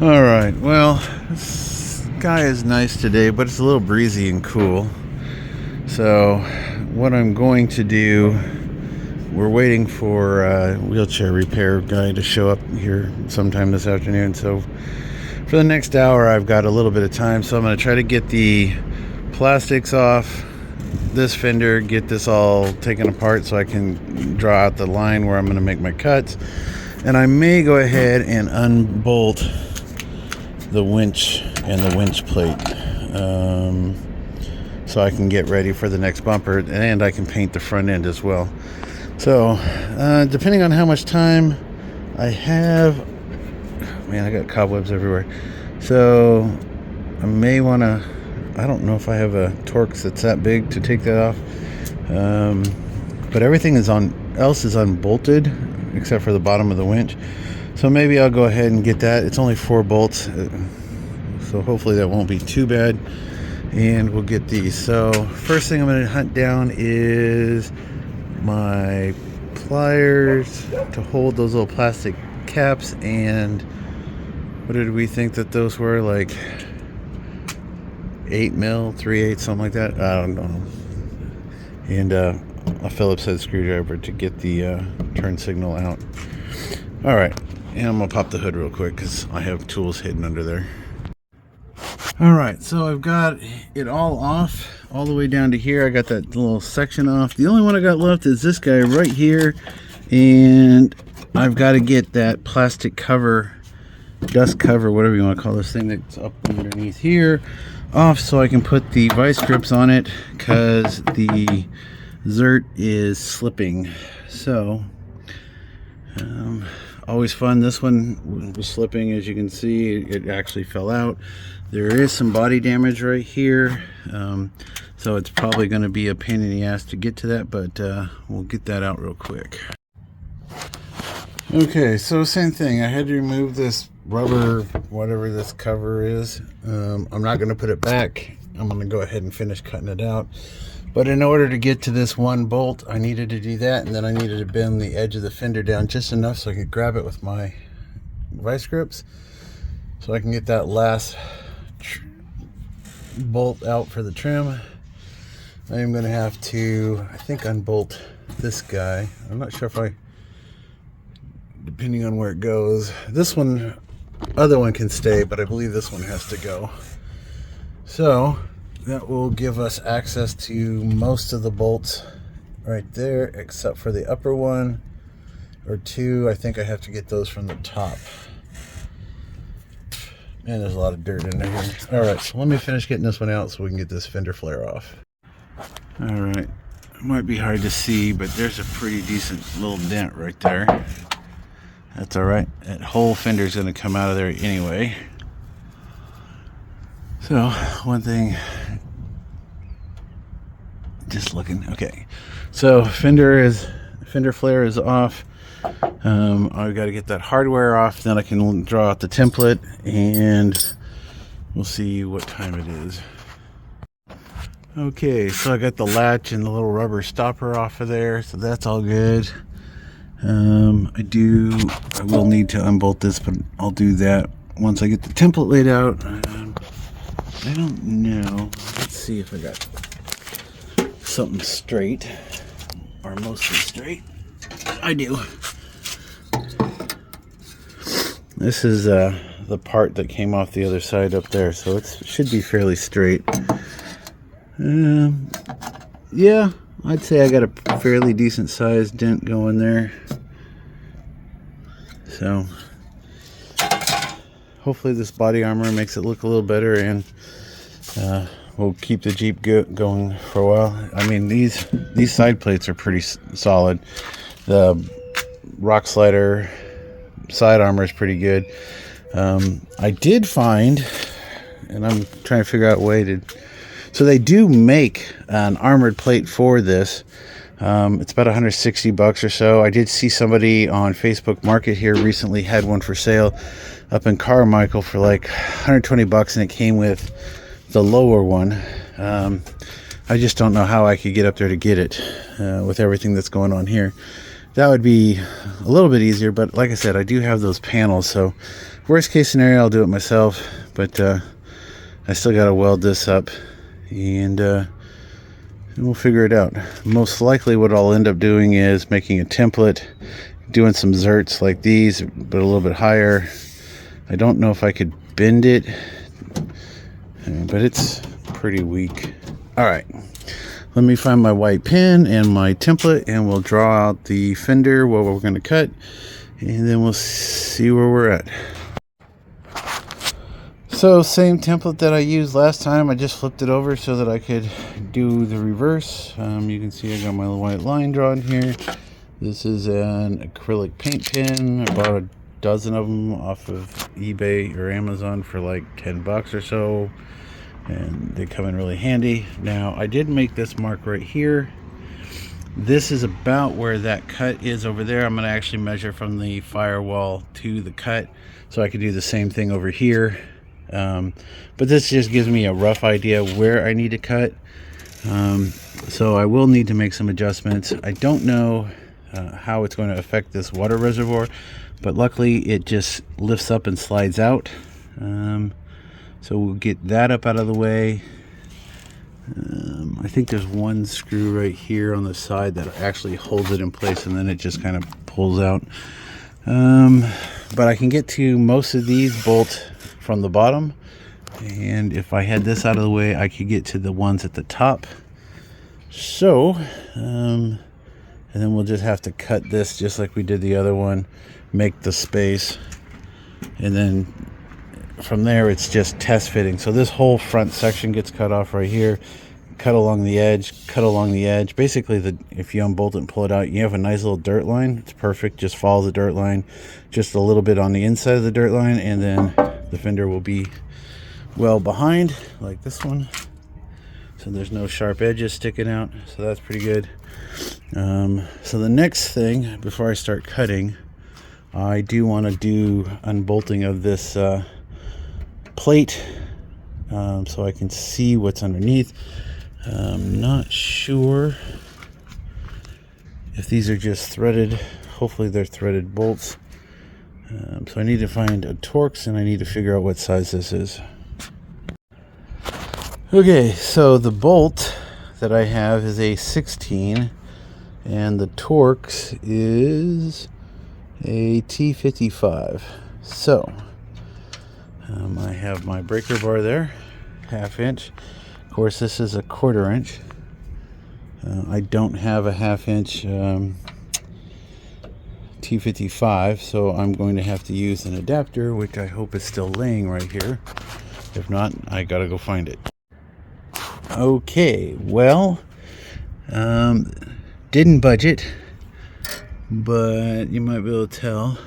All right, well, sky is nice today, but it's a little breezy and cool. So what I'm going to do, we're waiting for a wheelchair repair guy to show up here sometime this afternoon. So for the next hour, I've got a little bit of time. So I'm going to try to get the plastics off this fender, get this all taken apart so I can draw out the line where I'm going to make my cuts. And I may go ahead and unbolt the winch and the winch plate, so I can get ready for the next bumper, and I can paint the front end as well. So depending on how much time I have, man, I got cobwebs everywhere, so I may want to, I don't know if I have a Torx that's that big to take that off, but everything else is unbolted except for the bottom of the winch. So maybe I'll go ahead and get that. It's only 4 bolts, so hopefully that won't be too bad. And we'll get these. So first thing I'm going to hunt down is my pliers to hold those little plastic caps. And what did we think that those were? Like 8 mil, 3/8, something like that. I don't know. And a Phillips head screwdriver to get the turn signal out. All right. And I'm going to pop the hood real quick because I have tools hidden under there. Alright, so I've got it all off, all the way down to here. I got that little section off. The only one I got left is this guy right here. And I've got to get that plastic cover, dust cover, whatever you want to call this thing that's up underneath here, off so I can put the vice grips on it because the Zert is slipping. So, always fun. This one was slipping, as you can see. It actually fell out. There is some body damage right here, so it's probably going to be a pain in the ass to get to that, but we'll get that out real quick. Okay, so same thing. I had to remove this rubber, whatever this cover is. I'm not going to put it back. I'm going to go ahead and finish cutting it out. But in order to get to this one bolt, I needed to do that, and then I needed to bend the edge of the fender down just enough so I could grab it with my vice grips, so I can get that last bolt out for the trim. I am going to have to, I think, unbolt this guy. I'm not sure if depending on where it goes. This one, other one can stay, but I believe this one has to go. So that will give us access to most of the bolts right there, except for the upper one or two. I think I have to get those from the top. Man, there's a lot of dirt in there. All right, so let me finish getting this one out so we can get this fender flare off. All right, it might be hard to see, but there's a pretty decent little dent right there. That's all right. That whole fender is going to come out of there anyway. So one thing, just looking. Okay, so fender flare is off. I've got to get that hardware off, then I can draw out the template, and we'll see what time it is. Okay, so I got the latch and the little rubber stopper off of there, so that's all good. I will need to unbolt this, but I'll do that once I get the template laid out. I don't know. Let's see if I got something straight, or mostly straight. I do. This is the part that came off the other side up there, so it should be fairly straight. Yeah, I'd say I got a fairly decent sized dent going there. So hopefully this body armor makes it look a little better, and we'll keep the Jeep going for a while. I mean, these side plates are pretty solid. The rock slider side armor is pretty good. I did find, and I'm trying to figure out a way to, so they do make an armored plate for this. It's about $160 or so. I did see somebody on Facebook Market here recently had one for sale up in Carmichael for like $120, and it came with the lower one. I just don't know how I could get up there to get it with everything that's going on here. That would be a little bit easier, but like I said, I do have those panels, so Worst case scenario, I'll do it myself, but I still got to weld this up, and we'll figure it out. Most likely what I'll end up doing is making a template, doing some zerts like these, but a little bit higher. I don't know if I could bend it, but it's pretty weak. All right, let me find my white pen and my template, and we'll draw out the fender, what we're going to cut, and then we'll see where we're at. So same template that I used last time, I just flipped it over so that I could do the reverse. You can see I got my white line drawn here. This is an acrylic paint pen. I bought a dozen of them off of eBay or Amazon for like 10 bucks or so, and they come in really handy. Now I did make this mark right here. This is about where that cut is over there. I'm going to actually measure from the firewall to the cut, so I could do the same thing over here. But this just gives me a rough idea where I need to cut. So I will need to make some adjustments. I don't know how it's going to affect this water reservoir, but luckily it just lifts up and slides out. So we'll get that up out of the way. I think there's one screw right here on the side that actually holds it in place, and then it just kind of pulls out. But I can get to most of these bolts from the bottom, and if I had this out of the way, I could get to the ones at the top. So and then we'll just have to cut this just like we did the other one, make the space, and then from there it's just test fitting. So this whole front section gets cut off right here, cut along the edge, cut along the edge. Basically, if you unbolt it and pull it out, you have a nice little dirt line. It's perfect. Just follow the dirt line, just a little bit on the inside of the dirt line, and then the fender will be well behind like this one, so there's no sharp edges sticking out. So that's pretty good. So the next thing before I start cutting, I do want to do unbolting of this plate, so I can see what's underneath. I'm not sure if these are just threaded. Hopefully they're threaded bolts. So I need to find a Torx, and I need to figure out what size this is. Okay, so the bolt that I have is a 16, and the Torx is a T55. So I have my breaker bar there, 1/2 inch. Of course, this is a 1/4 inch. I don't have a 1/2 inch T55, so I'm going to have to use an adapter, which I hope is still laying right here. If not, I gotta go find it. Okay, well, didn't budget, but you might be able to tell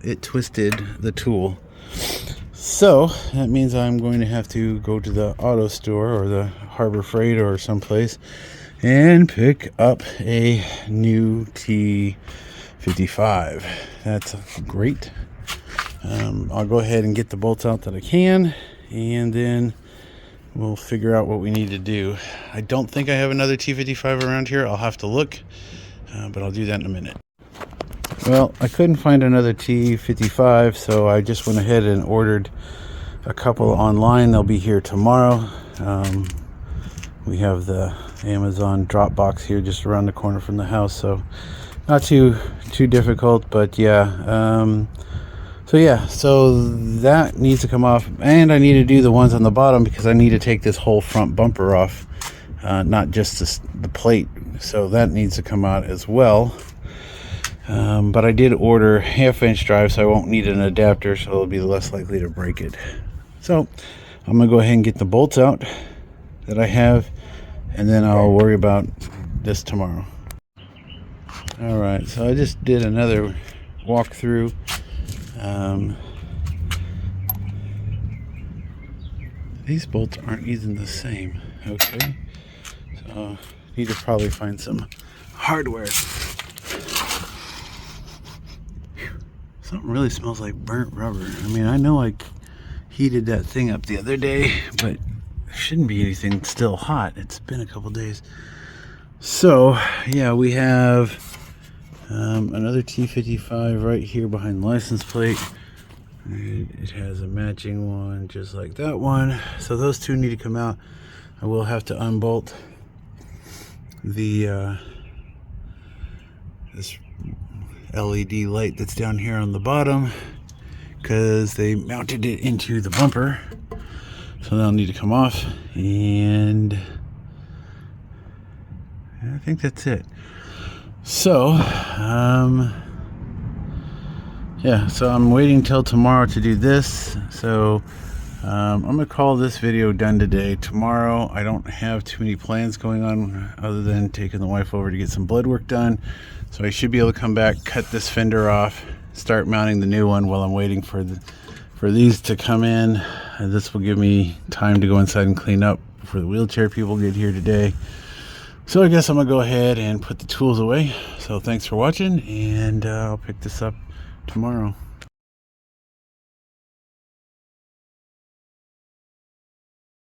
it twisted the tool. So that means I'm going to have to go to the auto store or the Harbor Freight or someplace and pick up a new T55. That's great. I'll go ahead and get the bolts out that I can, and then we'll figure out what we need to do. I don't think I have another T55 around here. I'll have to look, but I'll do that in a minute. Well, I couldn't find another T55, so I just went ahead and ordered a couple online. They'll be here tomorrow. We have the Amazon drop box here just around the corner from the house, so not too difficult, but yeah. So that needs to come off, and I need to do the ones on the bottom because I need to take this whole front bumper off, not just the plate. So that needs to come out as well. But I did order 1/2 inch drive, so I won't need an adapter, so it'll be less likely to break it. So I'm gonna go ahead and get the bolts out that I have, and then I'll worry about this tomorrow. All right, so I just did another walkthrough. These bolts aren't even the same. Okay, so need to probably find some hardware. Something really smells like burnt rubber. I mean, I know I heated that thing up the other day, but there shouldn't be anything still hot. It's been a couple days. So yeah, we have another T55 right here behind the license plate. And it has a matching one just like that one. So those two need to come out. I will have to unbolt the this LED light that's down here on the bottom because they mounted it into the bumper. So that'll need to come off, and I think that's it. So yeah, so I'm waiting till tomorrow to do this. So I'm gonna call this video done today. Tomorrow I don't have too many plans going on other than taking the wife over to get some blood work done. So I should be able to come back, cut this fender off, start mounting the new one while I'm waiting for these to come in. And this will give me time to go inside and clean up before the wheelchair people get here today. So I guess I'm gonna go ahead and put the tools away. So thanks for watching, and I'll pick this up tomorrow.